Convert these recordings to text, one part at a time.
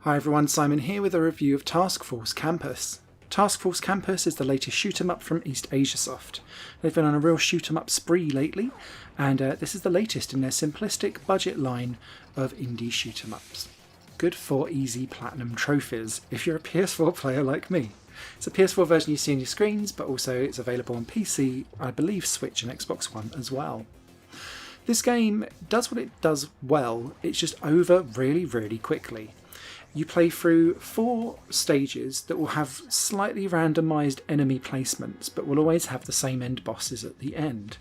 Hi everyone, Simon here with a review of Task Force Kampas. Task Force Kampas is the latest shoot 'em up from EastAsiaSoft. They've been on a real shoot 'em up spree lately, and this is the latest in their simplistic budget line of indie shoot 'em ups. Good for easy platinum trophies if you're a PS4 player like me. It's a PS4 version you see on your screens, but also it's available on PC, I believe Switch and Xbox One as well. This game does what it does well, it's just over really quickly. You play through 4 stages that will have slightly randomised enemy placements, but will always have the same end bosses at the end.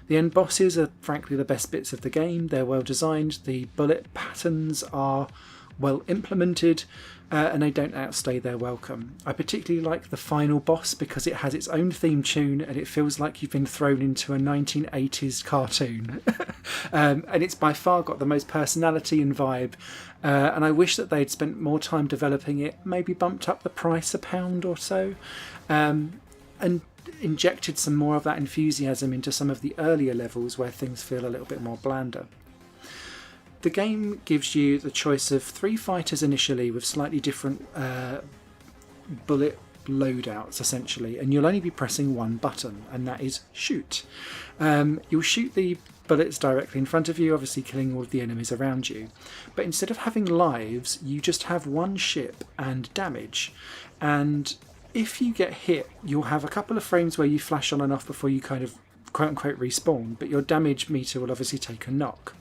The end bosses are frankly the best bits of the game. They're well designed, the bullet patterns are well implemented, and they don't outstay their welcome. I particularly like the final boss because it has its own theme tune and it feels like you've been thrown into a 1980s cartoon. And it's by far got the most personality and vibe, and I wish that they'd spent more time developing it, maybe bumped up the price £1 or so, and injected some more of that enthusiasm into some of the earlier levels where things feel a little bit more blander. The game gives you the choice of 3 fighters initially with slightly different bullet loadouts essentially, and you'll only be pressing one button, and that is shoot. You'll shoot the bullets directly in front of you, obviously killing all of the enemies around you, but instead of having lives you just have one ship and damage, and if you get hit you'll have a couple of frames where you flash on and off before you kind of quote unquote respawn, but your damage meter will obviously take a knock.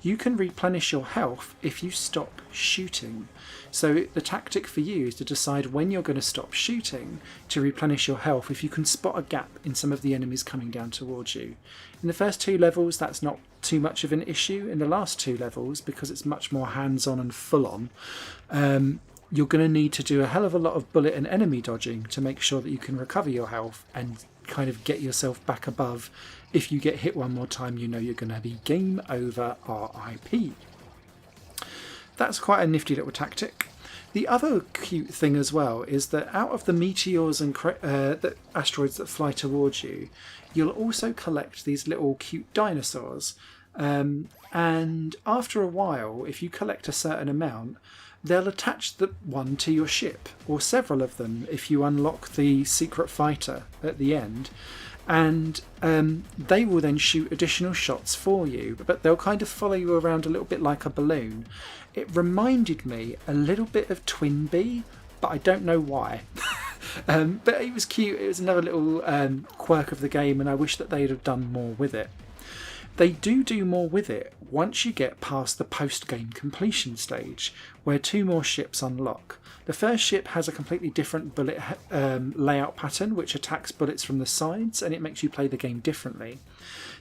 You can replenish your health if you stop shooting. So the tactic for you is to decide when you're going to stop shooting to replenish your health if you can spot a gap in some of the enemies coming down towards you. In the first 2 levels that's not too much of an issue. In the last 2 levels, because it's much more hands-on and full-on, you're going to need to do a hell of a lot of bullet and enemy dodging to make sure that you can recover your health and kind of get yourself back above. If you get hit one more time, you know you're going to be game over, RIP. That's quite a nifty little tactic. The other cute thing as well is that out of the meteors and the asteroids that fly towards you, you'll also collect these little cute dinosaurs. And after a while, if you collect a certain amount, they'll attach the one to your ship, or several of them if you unlock the secret fighter at the end, and they will then shoot additional shots for you, but they'll kind of follow you around a little bit like a balloon. It reminded me a little bit of Twin Bee, but I don't know why. But it was cute. It was another little quirk of the game, and I wish that they'd have done more with it. They do more with it once you get past the post-game completion stage, where 2 more ships unlock. The first ship has a completely different bullet layout pattern, which attacks bullets from the sides, and it makes you play the game differently.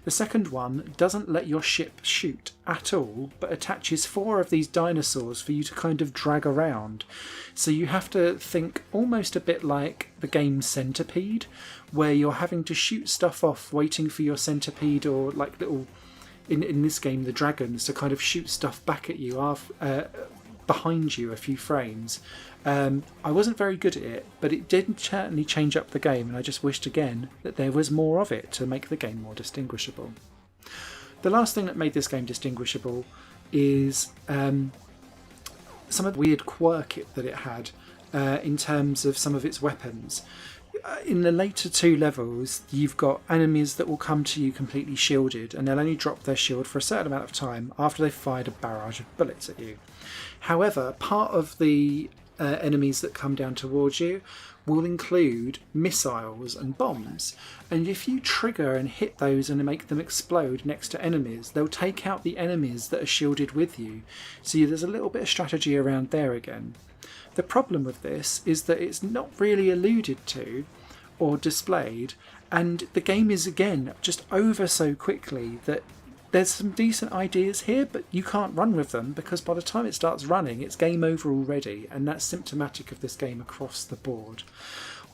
The second one doesn't let your ship shoot at all, but attaches 4 of these dinosaurs for you to kind of drag around. So you have to think almost a bit like the game Centipede, where you're having to shoot stuff off, waiting for your centipede, or like little, in this game, the dragons, to kind of shoot stuff back at you behind you a few frames. I wasn't very good at it, but it did certainly change up the game, and I just wished again that there was more of it to make the game more distinguishable. The last thing that made this game distinguishable is some of the weird quirk that it had in terms of some of its weapons. In the later 2 levels, you've got enemies that will come to you completely shielded, and they'll only drop their shield for a certain amount of time after they've fired a barrage of bullets at you. However, part of the enemies that come down towards you will include missiles and bombs, and if you trigger and hit those and make them explode next to enemies, they'll take out the enemies that are shielded with you. So there's a little bit of strategy around there again. The problem with this is that it's not really alluded to or displayed, and the game is again just over so quickly that there's some decent ideas here, but you can't run with them because by the time it starts running it's game over already, and that's symptomatic of this game across the board.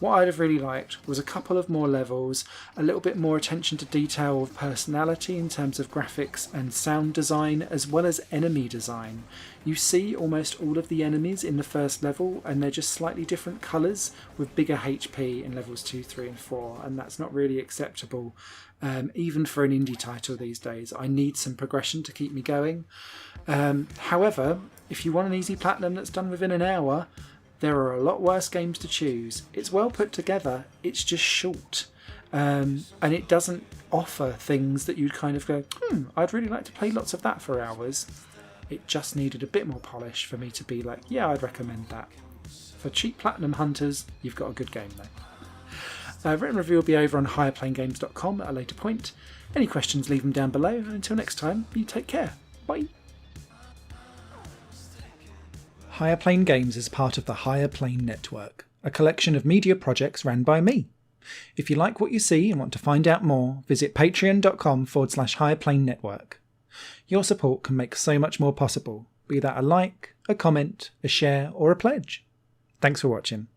What I'd have really liked was a couple of more levels, a little bit more attention to detail of personality in terms of graphics and sound design, as well as enemy design. You see almost all of the enemies in the first level, and they're just slightly different colours with bigger HP in levels 2, 3 and 4, and that's not really acceptable, even for an indie title these days. I need some progression to keep me going. However, If you want an easy platinum that's done within an hour, there are a lot worse games to choose. It's well put together, it's just short. And it doesn't offer things that you'd kind of go, I'd really like to play lots of that for hours. It just needed a bit more polish for me to be like, yeah, I'd recommend that. For cheap platinum hunters, you've got a good game though. Written review will be over on higherplayinggames.com at a later point. Any questions, leave them down below. And until next time, you take care. Bye. Higher Plane Games is part of the Higher Plane Network, a collection of media projects ran by me. If you like what you see and want to find out more, visit patreon.com/higherplane network. Your support can make so much more possible, be that a like, a comment, a share, or a pledge. Thanks for watching.